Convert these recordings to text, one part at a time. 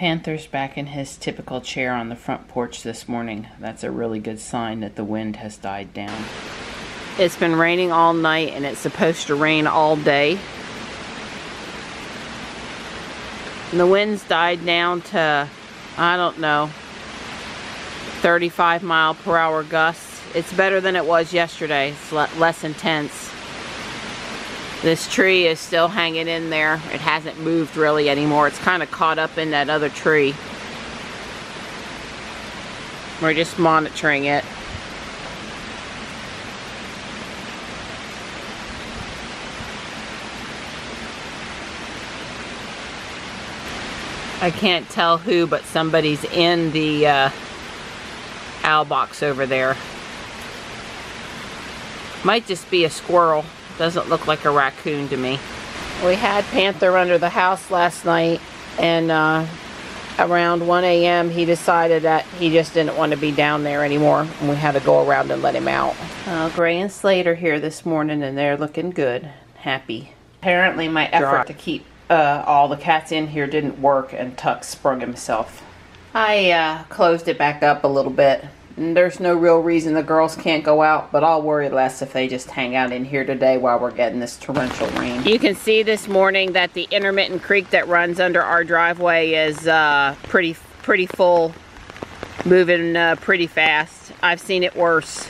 Panther's back in his typical chair on the front porch this morning. That's a really good sign that the wind has died down. It's been raining all night and it's supposed to rain all day. And the wind's died down to, I don't know, 35-mile-per-hour gusts. It's better than it was yesterday. It's less intense. This tree is still hanging in there. It hasn't moved really anymore. It's kind of caught up in that other tree. We're just monitoring it. I can't tell who, but somebody's in the owl box over there. Might just be a squirrel. Doesn't look like a raccoon to me. We had Panther under the house last night, and around 1 a.m. he decided that he just didn't want to be down there anymore, and we had to go around and let him out. Gray and Slate are here this morning, and they're looking good, happy. Apparently my effort to keep all the cats in here didn't work, and Tuck sprung himself. I closed it back up a little bit. And there's no real reason the girls can't go out, but I'll worry less if they just hang out in here today while we're getting this torrential rain. You can see this morning that the intermittent creek that runs under our driveway is pretty full, moving pretty fast. I've seen it worse,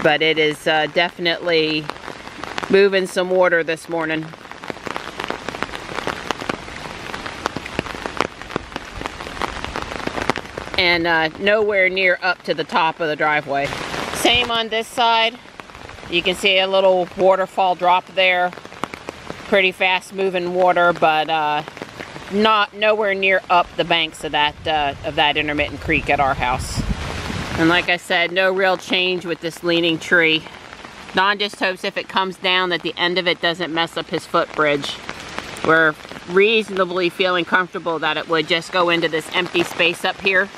but it is definitely moving some water this morning. And nowhere near up to the top of the driveway. Same on this side. You can see a little waterfall drop there. Pretty fast moving water, but nowhere near up the banks of that intermittent creek at our house. And like I said, no real change with this leaning tree. Don just hopes if it comes down that the end of it doesn't mess up his footbridge. We're reasonably feeling comfortable that it would just go into this empty space up here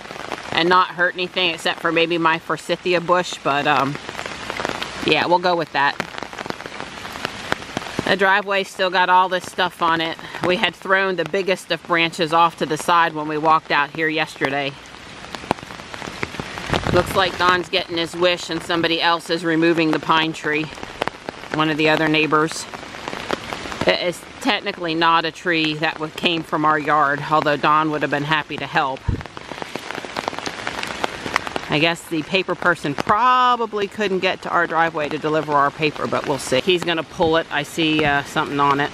and not hurt anything except for maybe my forsythia bush, but yeah, we'll go with that. The driveway still got all this stuff on it. We had thrown the biggest of branches off to the side when we walked out here yesterday. Looks like Don's getting his wish and somebody else is removing the pine tree. One of the other neighbors. It is technically not a tree that came from our yard, although Don would have been happy to help. I guess the paper person probably couldn't get to our driveway to deliver our paper, but we'll see. He's gonna pull it. I see something on it.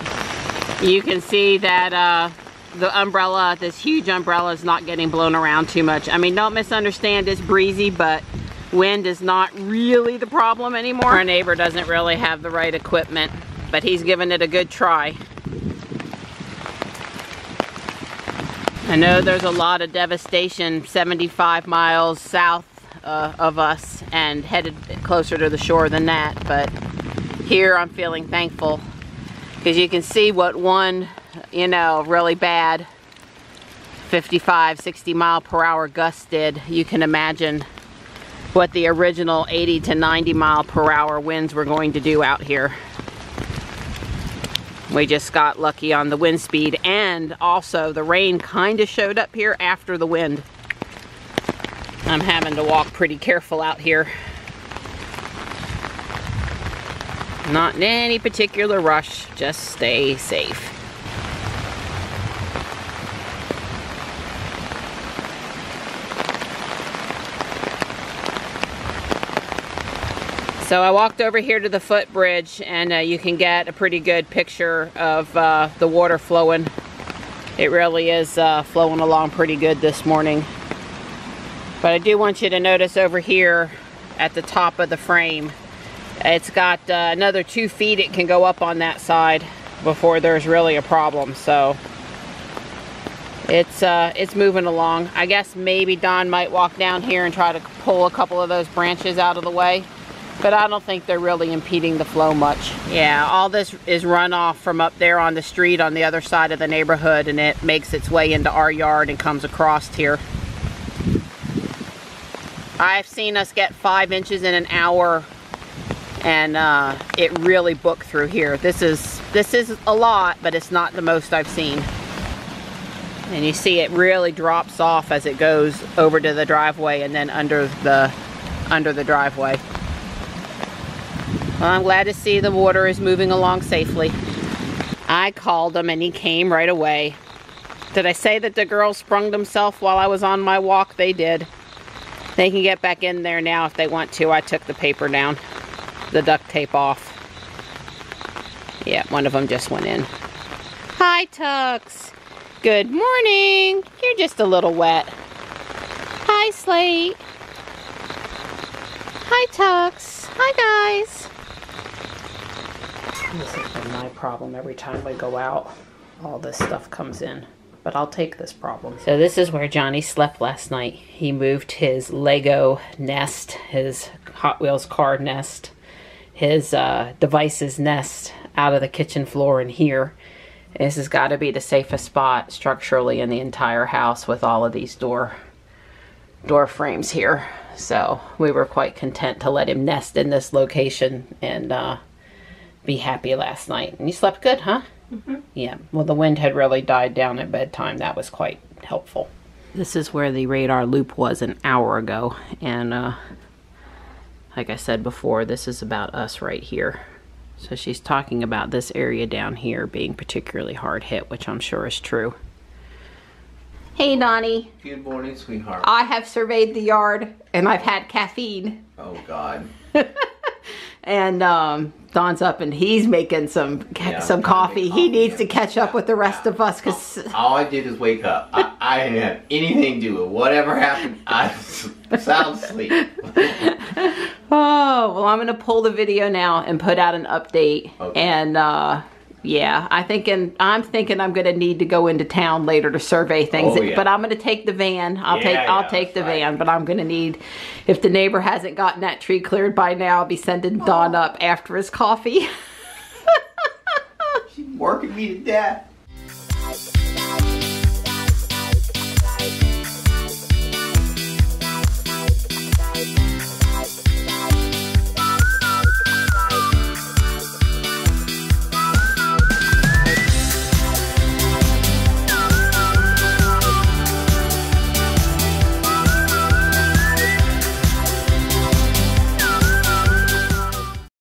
You can see that the umbrella, this huge umbrella, is not getting blown around too much. I mean, don't misunderstand, it's breezy, but wind is not really the problem anymore. Our neighbor doesn't really have the right equipment, but he's giving it a good try. I know there's a lot of devastation 75 miles south of us and headed closer to the shore than that, but here I'm feeling thankful because you can see what one, you know, really bad 55, 60 mile per hour gust did. You can imagine what the original 80 to 90 mile per hour winds were going to do out here. We just got lucky on the wind speed, and also the rain kind of showed up here after the wind. I'm having to walk pretty careful out here. Not in any particular rush, just stay safe. So I walked over here to the footbridge, and you can get a pretty good picture of the water flowing. It really is flowing along pretty good this morning. But I do want you to notice over here at the top of the frame, it's got another 2 feet it can go up on that side before there's really a problem. So it's moving along. I guess maybe Don might walk down here and try to pull a couple of those branches out of the way. But I don't think they're really impeding the flow much. Yeah, all this is runoff from up there on the street on the other side of the neighborhood, and it makes its way into our yard and comes across here. I've seen us get 5 inches in an hour, and it really booked through here. This is a lot, but it's not the most I've seen. And you see it really drops off as it goes over to the driveway and then under the driveway. Well, I'm glad to see the water is moving along safely. I called him and he came right away. Did I say that the girls sprung themselves while I was on my walk? They did. They can get back in there now if they want to. I took the paper down, the duct tape off. Yeah, one of them just went in. Hi, Tux. Good morning. You're just a little wet. Hi, Slate. Hi, Tux. Hi, guys. This has been my problem every time we go out. All this stuff comes in. But I'll take this problem. So this is where Johnny slept last night. He moved his Lego nest, his Hot Wheels car nest, his devices nest out of the kitchen floor in here. This has got to be the safest spot structurally in the entire house with all of these door frames here. So we were quite content to let him nest in this location and be happy last night. And you slept good, huh? Mm-hmm. Yeah, well, the wind had really died down at bedtime. That was quite helpful. This is where the radar loop was an hour ago. And like I said before, this is about us right here. So she's talking about this area down here being particularly hard hit, which I'm sure is true. Hey, Donnie. Good morning, sweetheart. I have surveyed the yard, and I've had caffeine. Oh, God. And Don's up, and he's making some coffee. He needs to catch up with the rest of us. Cause all I did is wake up. I didn't have anything to do with whatever happened. I was sound asleep. Oh, well, I'm going to pull the video now and put out an update. Okay. And yeah, I'm thinking I'm going to need to go into town later to survey things. Oh, yeah. But I'm going to take the van. I'll take the van. But I'm going to need, if the neighbor hasn't gotten that tree cleared by now, I'll be sending Don up after his coffee. She's working me to death.